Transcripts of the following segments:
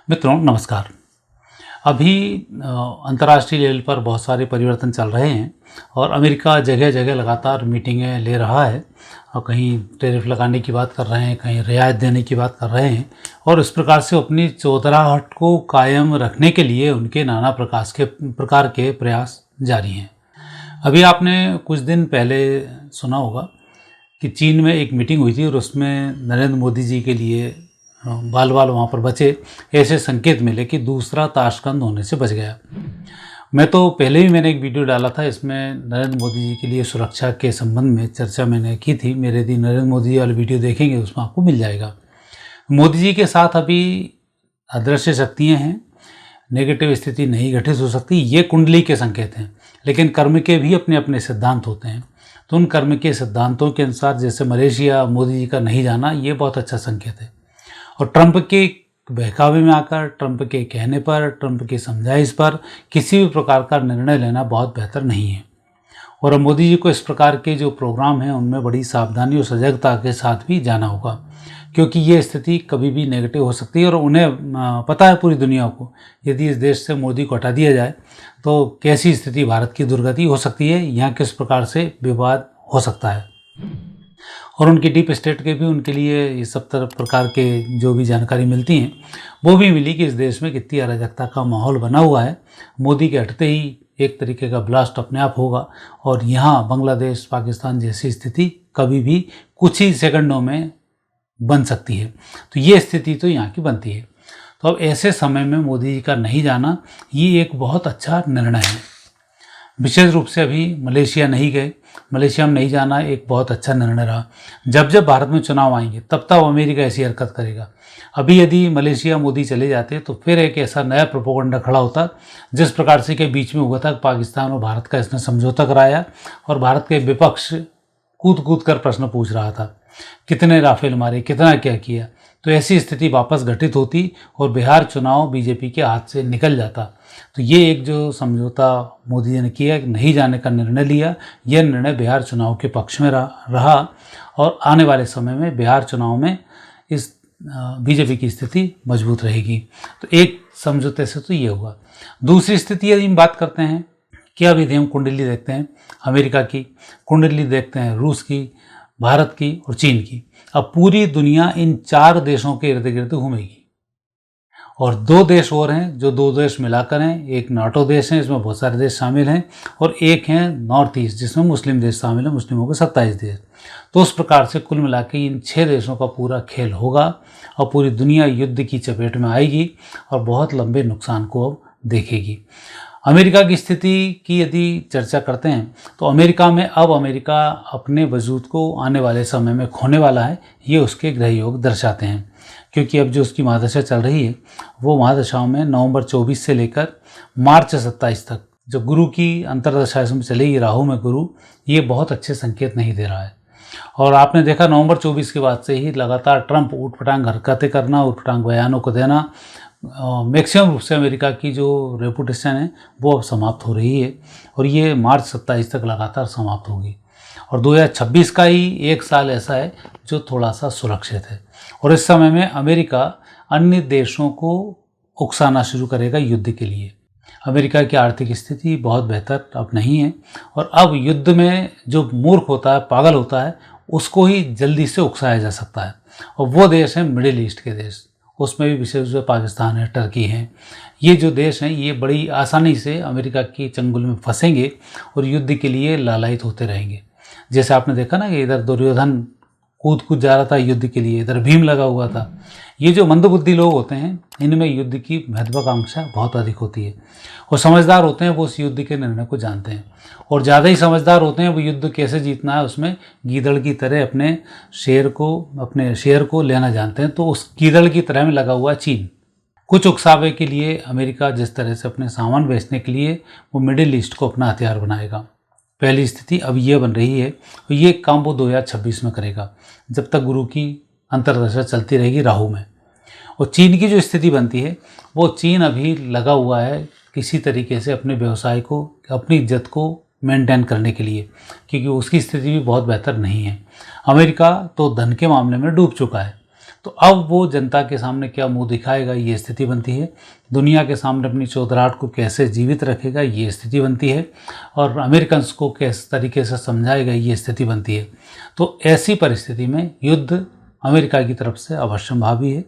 मित्रों नमस्कार। अभी अंतर्राष्ट्रीय लेवल पर बहुत सारे परिवर्तन चल रहे हैं और अमेरिका जगह जगह लगातार मीटिंगें ले रहा है और कहीं टैरिफ लगाने की बात कर रहे हैं, कहीं रियायत देने की बात कर रहे हैं और इस प्रकार से अपनी चौतराहट को कायम रखने के लिए उनके नाना प्रकार के प्रयास जारी हैं। अभी आपने कुछ दिन पहले सुना होगा कि चीन में एक मीटिंग हुई थी और उसमें नरेंद्र मोदी जी के लिए बाल बाल वहाँ पर बचे ऐसे संकेत मिले कि दूसरा ताशकंद होने से बच गया। मैं तो पहले ही मैंने एक वीडियो डाला था, इसमें नरेंद्र मोदी जी के लिए सुरक्षा के संबंध में चर्चा मैंने की थी। मेरे यदि नरेंद्र मोदी जी वाला वीडियो देखेंगे उसमें आपको मिल जाएगा। मोदी जी के साथ अभी अदृश्य शक्तियाँ हैं, नेगेटिव स्थिति नहीं घटित हो सकती, ये कुंडली के संकेत हैं। लेकिन कर्म के भी अपने अपने सिद्धांत होते हैं, तो उन कर्म के सिद्धांतों के अनुसार जैसे मलेशिया मोदी जी का नहीं जाना, ये बहुत अच्छा संकेत है। और ट्रंप के बहकावे में आकर, ट्रंप के कहने पर, ट्रंप की समझाइश पर किसी भी प्रकार का निर्णय लेना बहुत बेहतर नहीं है। और अब मोदी जी को इस प्रकार के जो प्रोग्राम हैं उनमें बड़ी सावधानी और सजगता के साथ भी जाना होगा, क्योंकि ये स्थिति कभी भी नेगेटिव हो सकती है। और उन्हें पता है पूरी दुनिया को, यदि इस देश से मोदी को हटा दिया जाए तो कैसी स्थिति भारत की दुर्गति हो सकती है, यहाँ किस प्रकार से विवाद हो सकता है। और उनकी डीप स्टेट के भी उनके लिए ये सब प्रकार के जो भी जानकारी मिलती हैं वो भी मिली कि इस देश में कितनी अराजकता का माहौल बना हुआ है। मोदी के हटते ही एक तरीके का ब्लास्ट अपने आप होगा और यहाँ बांग्लादेश पाकिस्तान जैसी स्थिति कभी भी कुछ ही सेकंडों में बन सकती है। तो ये स्थिति तो यहाँ की बनती है। तो अब ऐसे समय में मोदी जी का नहीं जाना ये एक बहुत अच्छा निर्णय है। विशेष रूप से अभी मलेशिया नहीं गए, मलेशिया में नहीं जाना एक बहुत अच्छा निर्णय रहा। जब जब भारत में चुनाव आएंगे तब तब अमेरिका ऐसी हरकत करेगा। अभी यदि मलेशिया मोदी चले जाते तो फिर एक ऐसा नया प्रोपोगंडा खड़ा होता जिस प्रकार से के बीच में हुआ था पाकिस्तान और भारत का इसने समझौता कराया और भारत के विपक्ष कूद कूद कर प्रश्न पूछ रहा था, कितने राफेल मारे, कितना क्या किया। तो ऐसी स्थिति वापस घटित होती और बिहार चुनाव बीजेपी के हाथ से निकल जाता। तो ये एक जो समझौता मोदी जी ने किया, नहीं जाने का निर्णय लिया, यह निर्णय बिहार चुनाव के पक्ष में रहा और आने वाले समय में बिहार चुनाव में इस बीजेपी की स्थिति मजबूत रहेगी। तो एक समझौते से तो ये हुआ। दूसरी स्थिति यदि हम बात करते हैं कि अब यदि हम कुंडली देखते हैं, अमेरिका की कुंडली देखते हैं, रूस की, भारत की और चीन की, अब पूरी दुनिया इन चार देशों के इर्द गिर्द घूमेगी। और दो देश और हैं जो दो देश मिलाकर हैं, एक नाटो देश है, इसमें बहुत सारे देश शामिल हैं, और एक है नॉर्थ ईस्ट जिसमें मुस्लिम देश शामिल हैं, मुस्लिमों के 27 देश। तो उस प्रकार से कुल मिला के इन 6 देशों का पूरा खेल होगा और पूरी दुनिया युद्ध की चपेट में आएगी और बहुत लंबे नुकसान को अब देखेगी। अमेरिका की स्थिति की यदि चर्चा करते हैं तो अमेरिका में अब अमेरिका अपने वजूद को आने वाले समय में खोने वाला है, ये उसके ग्रह योग दर्शाते हैं। क्योंकि अब जो उसकी महादशा चल रही है वो महादशाओं में नवंबर 24 से लेकर मार्च 27 तक जो गुरु की अंतर्दशा इसमें चलेगी, राहु में गुरु, ये बहुत अच्छे संकेत नहीं दे रहा है। और आपने देखा नवंबर 24 के बाद से ही लगातार ट्रंप ऊटपटांग हरकतें करना, ऊटपटांग बयानों को देना, मैक्सिमम रूप से अमेरिका की जो रेपुटेशन है वो अब समाप्त हो रही है और ये मार्च 27 तक लगातार समाप्त होगी। और 2026 का ही एक साल ऐसा है जो थोड़ा सा सुरक्षित है और इस समय में अमेरिका अन्य देशों को उकसाना शुरू करेगा युद्ध के लिए। अमेरिका की आर्थिक स्थिति बहुत बेहतर अब नहीं है और अब युद्ध में जो मूर्ख होता है, पागल होता है, उसको ही जल्दी से उकसाया जा सकता है। और वो देश है मिडिल ईस्ट के देश, उसमें भी विशेष रूप से पाकिस्तान है, टर्की है। ये जो देश हैं ये बड़ी आसानी से अमेरिका की चंगुल में फंसेंगे और युद्ध के लिए लालायित होते रहेंगे। जैसे आपने देखा ना कि इधर दुर्योधन कूद जा रहा था युद्ध के लिए, इधर भीम लगा हुआ था। ये जो मंदबुद्धि लोग होते हैं इनमें युद्ध की महत्वाकांक्षा बहुत अधिक होती है और समझदार होते हैं वो उस युद्ध के निर्णय को जानते हैं और ज़्यादा ही समझदार होते हैं वो युद्ध कैसे जीतना है उसमें गीदड़ की तरह अपने शेयर को लेना जानते हैं। तो उस गीदड़ की तरह में लगा हुआ चीन कुछ उकसावे के लिए अमेरिका जिस तरह से अपने सामान बेचने के लिए वो मिडिल ईस्ट को अपना हथियार बनाएगा। पहली स्थिति अब ये बन रही है और ये काम वो 2026 में करेगा जब तक गुरु की अंतर्दशा चलती रहेगी राहु में। और चीन की जो स्थिति बनती है वो चीन अभी लगा हुआ है किसी तरीके से अपने व्यवसाय को, अपनी इज्जत को मेंटेन करने के लिए, क्योंकि उसकी स्थिति भी बहुत बेहतर नहीं है। अमेरिका तो धन के मामले में डूब चुका है तो अब वो जनता के सामने क्या मुंह दिखाएगा, ये स्थिति बनती है। दुनिया के सामने अपनी चौधराहट को कैसे जीवित रखेगा, ये स्थिति बनती है। और अमेरिकन्स को किस तरीके से समझाएगा, ये स्थिति बनती है। तो ऐसी परिस्थिति में युद्ध अमेरिका की तरफ से अवश्यंभावी है।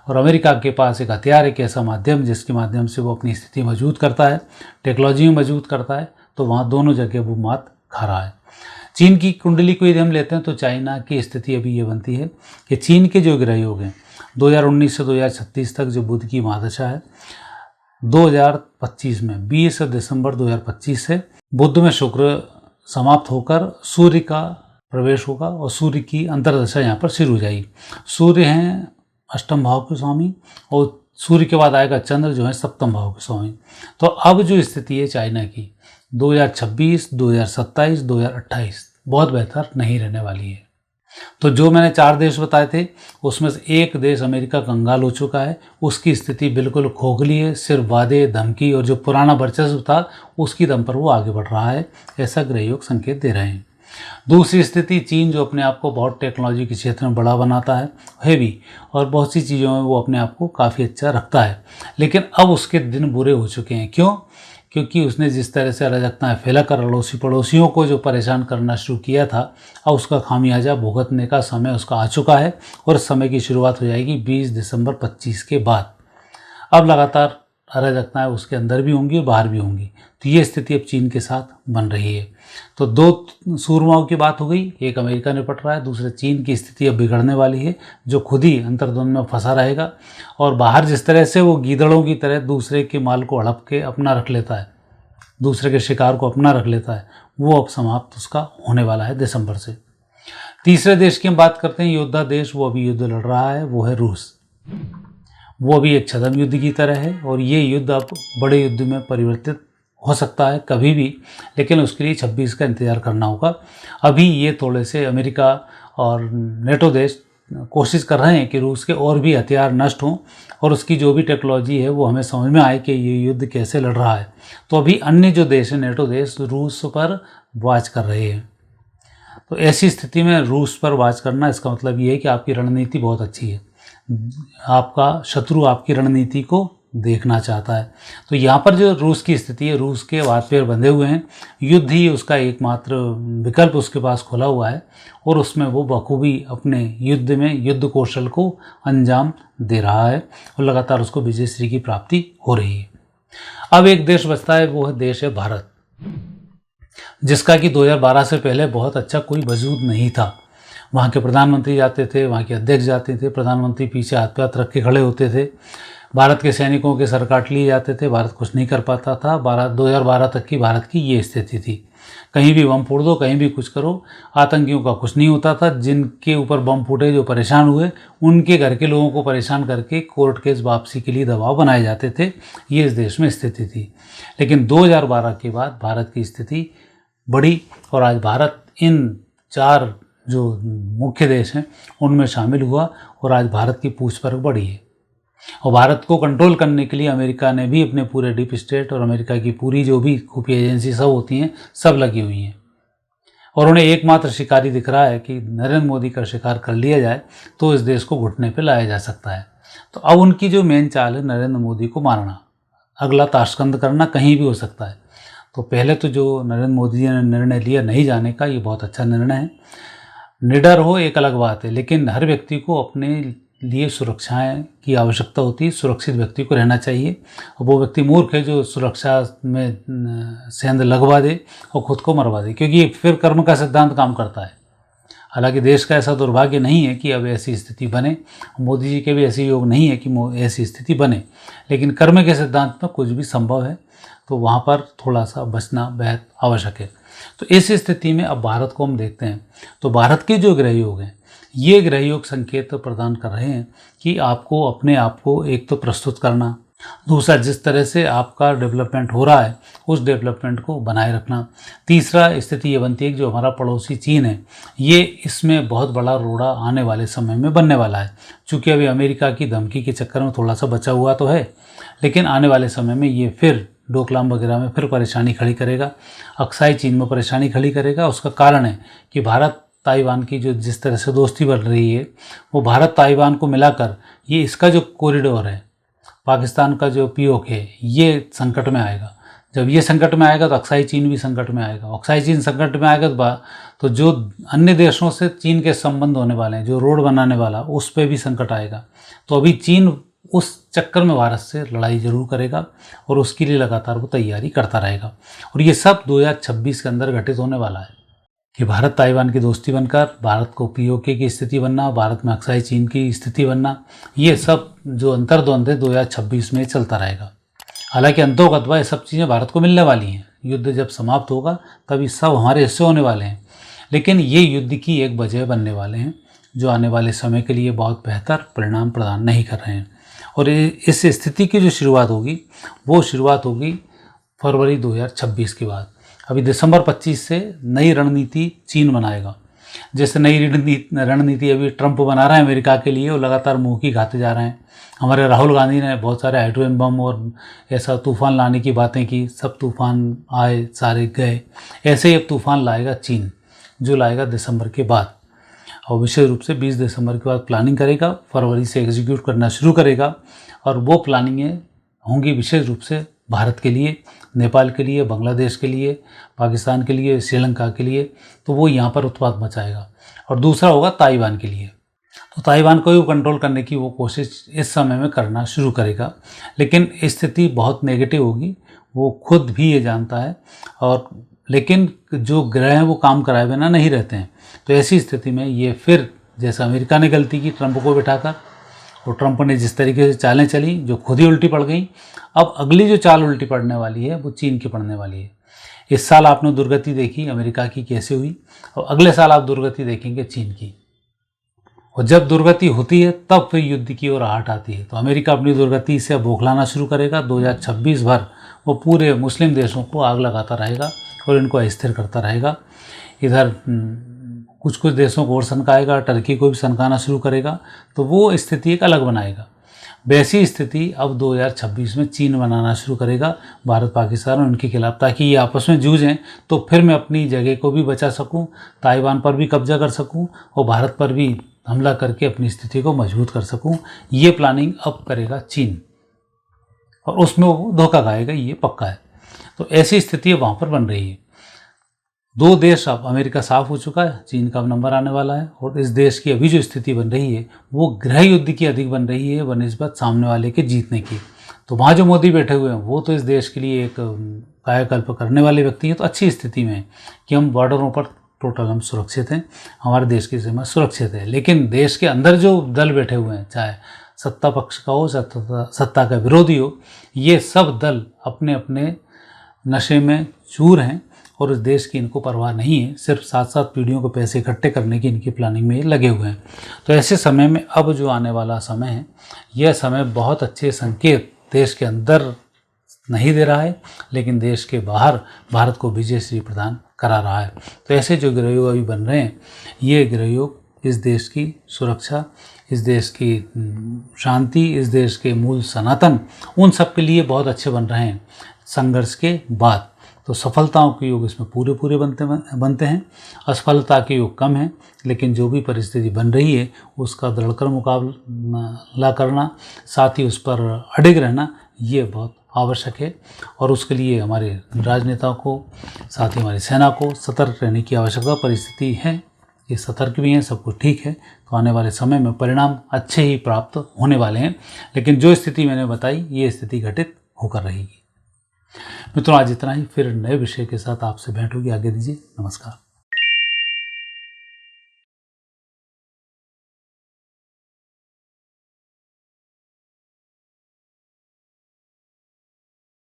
और अमेरिका के पास एक हथियार, एक ऐसा माध्यम जिसके माध्यम से वो अपनी स्थिति मजबूत करता है, टेक्नोलॉजी में मजबूत करता है। तो वहाँ दोनों जगह वो मात खा रहा है। चीन की कुंडली को यदि हम लेते हैं तो चाइना की स्थिति अभी ये बनती है कि चीन के जो ग्रह योग हैं 2019 से 2036 तक जो बुध की महादशा है, 2025 में 20 दिसंबर 2025 से बुध में शुक्र समाप्त होकर सूर्य का प्रवेश होगा और सूर्य की अंतर्दशा यहाँ पर शुरू हो जाएगी। सूर्य हैं अष्टम भाव के स्वामी और सूर्य के बाद आएगा चंद्र जो है सप्तम भाव के स्वामी। तो अब जो स्थिति है चाइना की 2026, 2027, 2028 बहुत बेहतर नहीं रहने वाली है। तो जो मैंने 4 देश बताए थे उसमें से एक देश अमेरिका कंगाल हो चुका है, उसकी स्थिति बिल्कुल खोखली है, सिर्फ वादे धमकी और जो पुराना वर्चस्व था उसकी दम पर वो आगे बढ़ रहा है, ऐसा ग्रहयोग संकेत दे रहे हैं। दूसरी स्थिति चीन जो अपने आप को बहुत टेक्नोलॉजी के क्षेत्र में बड़ा बनाता है भी और बहुत सी चीज़ों में वो अपने आप को काफ़ी अच्छा रखता है, लेकिन अब उसके दिन बुरे हो चुके हैं। क्यों? क्योंकि उसने जिस तरह से अराजकताएं फैलाकर अड़ोसी पड़ोसियों को जो परेशान करना शुरू किया था, अब उसका खामियाजा भुगतने का समय उसका आ चुका है और समय की शुरुआत हो जाएगी 20 दिसंबर 25 के बाद। अब लगातार अराजकताएं उसके अंदर भी होंगी और बाहर भी होंगी। तो ये स्थिति अब चीन के साथ बन रही है। तो 2 सूरमाओं की बात हो गई, एक अमेरिका निपट रहा है, दूसरे चीन की स्थिति अब बिगड़ने वाली है जो खुद ही अंतर्द्वंद में फंसा रहेगा। और बाहर जिस तरह से वो गीदड़ों की तरह दूसरे के माल को हड़प के अपना रख लेता है, दूसरे के शिकार को अपना रख लेता है, वो अब समाप्त उसका होने वाला है दिसंबर से। तीसरे देश की हम बात करते हैं, योद्धा देश, वो अभी युद्ध लड़ रहा है, वो है रूस। वो अभी एक छद्म युद्ध की तरह है और ये युद्ध अब बड़े युद्ध में परिवर्तित हो सकता है कभी भी, लेकिन उसके लिए 26 का इंतज़ार करना होगा। अभी ये थोड़े से अमेरिका और नेटो देश कोशिश कर रहे हैं कि रूस के और भी हथियार नष्ट हों और उसकी जो भी टेक्नोलॉजी है वो हमें समझ में आए कि ये युद्ध कैसे लड़ रहा है। तो अभी अन्य जो देश हैं नेटो देश रूस पर वाच कर रहे हैं। तो ऐसी स्थिति में रूस पर वाच करना इसका मतलब ये है कि आपकी रणनीति बहुत अच्छी है, आपका शत्रु आपकी रणनीति को देखना चाहता है। तो यहाँ पर जो रूस की स्थिति है, रूस के हाथ पैर बंधे हुए हैं, युद्ध ही उसका एकमात्र विकल्प उसके पास खुला हुआ है और उसमें वो बखूबी अपने युद्ध में युद्ध कौशल को अंजाम दे रहा है और लगातार उसको विजयश्री की प्राप्ति हो रही है। अब एक देश बचता है, वो देश है भारत, जिसका कि 2012 से पहले बहुत अच्छा कोई वजूद नहीं था। वहाँ के प्रधानमंत्री जाते थे, वहाँ के अध्यक्ष जाते थे, प्रधानमंत्री पीछे हाथ पे हाथ रख के खड़े होते थे, भारत के सैनिकों के सर काट लिए जाते थे, भारत कुछ नहीं कर पाता था। 2012 तक की भारत की ये स्थिति थी, कहीं भी बम फोड़ दो, कहीं भी कुछ करो, आतंकियों का कुछ नहीं होता था। जिनके ऊपर बम फूटे, जो परेशान हुए, उनके घर के लोगों को परेशान करके कोर्ट केस वापसी के लिए दबाव बनाए जाते थे। ये इस देश में स्थिति थी। लेकिन 2012 के बाद भारत की स्थिति बढ़ी और आज भारत इन 4 जो मुख्य देश हैं उनमें शामिल हुआ और आज भारत की पूछ परख बढ़ी है। और भारत को कंट्रोल करने के लिए अमेरिका ने भी अपने पूरे डीप स्टेट और अमेरिका की पूरी जो भी खुफिया एजेंसी सब होती हैं सब लगी हुई हैं और उन्हें एकमात्र शिकारी दिख रहा है कि नरेंद्र मोदी का शिकार कर लिया जाए तो इस देश को घुटने पर लाया जा सकता है। तो अब उनकी जो मेन चाल है नरेंद्र मोदी को मारना, अगला ताशकंद करना कहीं भी हो सकता है। तो पहले तो जो नरेंद्र मोदी जी ने निर्णय लिया नहीं जाने का, ये बहुत अच्छा निर्णय है। निडर हो एक अलग बात है, लेकिन हर व्यक्ति को अपने लिए सुरक्षाएं की आवश्यकता होती है, सुरक्षित व्यक्ति को रहना चाहिए। और वो व्यक्ति मूर्ख है जो सुरक्षा में सेंध लगवा दे और खुद को मरवा दे, क्योंकि फिर कर्म का सिद्धांत काम करता है। हालांकि देश का ऐसा दुर्भाग्य नहीं है कि अब ऐसी स्थिति बने, मोदी जी के भी ऐसे योग नहीं है कि ऐसी स्थिति बने, लेकिन कर्म के सिद्धांत में कुछ भी संभव है, तो वहाँ पर थोड़ा सा बचना बेहद आवश्यक है। तो इस स्थिति में अब भारत को हम देखते हैं तो भारत के जो ग्रह योग हैं, ये ग्रह योग संकेत प्रदान कर रहे हैं कि आपको अपने आप को एक तो प्रस्तुत करना, दूसरा जिस तरह से आपका डेवलपमेंट हो रहा है उस डेवलपमेंट को बनाए रखना, तीसरा स्थिति ये बनती है कि जो हमारा पड़ोसी चीन है ये इसमें बहुत बड़ा रोड़ा आने वाले समय में बनने वाला है। चूँकि अभी अमेरिका की धमकी के चक्कर में थोड़ा सा बचा हुआ तो है, लेकिन आने वाले समय में ये फिर डोकलाम वगैरह में फिर परेशानी खड़ी करेगा, अक्साई चीन में परेशानी खड़ी करेगा। उसका कारण है कि भारत ताइवान की जो जिस तरह से दोस्ती बढ़ रही है, वो भारत ताइवान को मिलाकर ये इसका जो कॉरिडोर है, पाकिस्तान का जो पीओके है, ये संकट में आएगा। जब ये संकट में आएगा तो अक्साई चीन भी संकट में आएगा। अक्साई चीन संकट में आएगा तो जो अन्य देशों से चीन के संबंध होने वाले हैं, जो रोड बनाने वाला, उस पर भी संकट आएगा। तो अभी चीन उस चक्कर में भारत से लड़ाई जरूर करेगा और उसके लिए लगातार वो तैयारी करता रहेगा। और ये सब 2026 के अंदर घटित होने वाला है कि भारत ताइवान की दोस्ती बनकर भारत को पीओके की स्थिति बनना, भारत में अक्साई चीन की स्थिति बनना, ये सब जो अंतर्द्वंद है 2026 में चलता रहेगा। हालांकि अंतोगत्वा ये सब चीज़ें भारत को मिलने वाली हैं। युद्ध जब समाप्त होगा तब ये सब हमारे हिस्से होने वाले हैं, लेकिन ये युद्ध की एक वजह बनने वाले हैं जो आने वाले समय के लिए बहुत बेहतर परिणाम प्रदान नहीं कर रहे हैं। और इस स्थिति की जो शुरुआत होगी वो शुरुआत होगी फरवरी 2026 के बाद। अभी दिसंबर 25 से नई रणनीति चीन बनाएगा। जैसे नई रणनीति अभी ट्रंप बना रहा है अमेरिका के लिए, वो लगातार मुँह की खाते जा रहे हैं। हमारे राहुल गांधी ने बहुत सारे हाइड्रोजन बम और ऐसा तूफ़ान लाने की बातें की, सब तूफ़ान आए, सारे गए। ऐसे ही अब तूफ़ान लाएगा चीन, जो लाएगा दिसंबर के बाद, और विशेष रूप से 20 दिसंबर के बाद प्लानिंग करेगा, फरवरी से एग्जीक्यूट करना शुरू करेगा। और वो प्लानिंगें होंगी विशेष रूप से भारत के लिए, नेपाल के लिए, बांग्लादेश के लिए, पाकिस्तान के लिए, श्रीलंका के लिए। तो वो यहाँ पर उत्पात मचाएगा। और दूसरा होगा ताइवान के लिए। तो ताइवान को भी कंट्रोल करने की वो कोशिश इस समय में करना शुरू करेगा, लेकिन स्थिति बहुत नेगेटिव होगी, वो खुद भी ये जानता है। और लेकिन जो ग्रह हैं वो काम कराए बिना नहीं रहते हैं। तो ऐसी स्थिति में ये फिर, जैसा अमेरिका ने गलती की ट्रंप को बिठाकर, और ट्रंप ने जिस तरीके से चालें चली जो खुद ही उल्टी पड़ गई, अब अगली जो चाल उल्टी पड़ने वाली है वो चीन की पड़ने वाली है। इस साल आपने दुर्गति देखी अमेरिका की कैसे हुई, और अगले साल आप दुर्गति देखेंगे चीन की। और जब दुर्गति होती है तब फिर युद्ध की ओर आहट आती है। तो अमेरिका अपनी दुर्गति से बौखलाना शुरू करेगा। 2026 भर वो पूरे मुस्लिम देशों को आग लगाता रहेगा और इनको अस्थिर करता रहेगा। इधर कुछ कुछ देशों को और सनकाएगा, टर्की को भी सनकाना शुरू करेगा। तो वो स्थिति एक अलग बनाएगा। वैसी स्थिति अब 2026 में चीन बनाना शुरू करेगा भारत पाकिस्तान और उनके खिलाफ, ताकि ये आपस में जूझें तो फिर मैं अपनी जगह को भी बचा सकूं, ताइवान पर भी कब्जा कर सकूं और भारत पर भी हमला करके अपनी स्थिति को मजबूत कर सकूं। ये प्लानिंग अब करेगा चीन, और उसमें वो धोखा खाएगा, ये पक्का है। तो ऐसी स्थिति वहाँ पर बन रही है। दो देश, अब अमेरिका साफ हो चुका है, चीन का अब नंबर आने वाला है। और इस देश की अभी जो स्थिति बन रही है वो गृह युद्ध की अधिक बन रही है बनिस्बत सामने वाले के जीतने की। तो वहाँ जो मोदी बैठे हुए हैं वो तो इस देश के लिए एक कायाकल्प करने वाले व्यक्ति हैं। तो अच्छी स्थिति में कि हम बॉर्डरों पर टोटल हम सुरक्षित हैं, हमारे देश की सीमा सुरक्षित है। लेकिन देश के अंदर जो दल बैठे हुए हैं, चाहे सत्ता पक्ष का हो, सत्ता का विरोधी हो, ये सब दल अपने अपने नशे में चूर हैं और इस देश की इनको परवाह नहीं है। सिर्फ 7-7 पीढ़ियों को पैसे इकट्ठे करने की इनकी प्लानिंग में लगे हुए हैं। तो ऐसे समय में अब जो आने वाला समय है, यह समय बहुत अच्छे संकेत देश के अंदर नहीं दे रहा है, लेकिन देश के बाहर भारत को विजय श्री प्रदान करा रहा है। तो ऐसे जो गृहयोग अभी बन रहे हैं, ये गृहयोग इस देश की सुरक्षा, इस देश की शांति, इस देश के मूल सनातन, उन सब के लिए बहुत अच्छे बन रहे हैं संघर्ष के बाद। तो सफलताओं के योग इसमें पूरे बनते हैं, असफलता के योग कम हैं। लेकिन जो भी परिस्थिति बन रही है उसका दृढ़कर मुकाबला करना, साथ ही उस पर अडिग रहना, ये बहुत आवश्यक है। और उसके लिए हमारे राजनेताओं को, साथ ही हमारी सेना को सतर्क रहने की आवश्यकता परिस्थिति है। ये सतर्क भी हैं, सब कुछ ठीक है। तो आने वाले समय में परिणाम अच्छे ही प्राप्त होने वाले हैं। लेकिन जो स्थिति मैंने बताई, ये स्थिति घटित होकर रहेगी। मित्रों, आज इतना ही। फिर नए विषय के साथ आपसे भेंट होगी। आगे दीजिए, नमस्कार।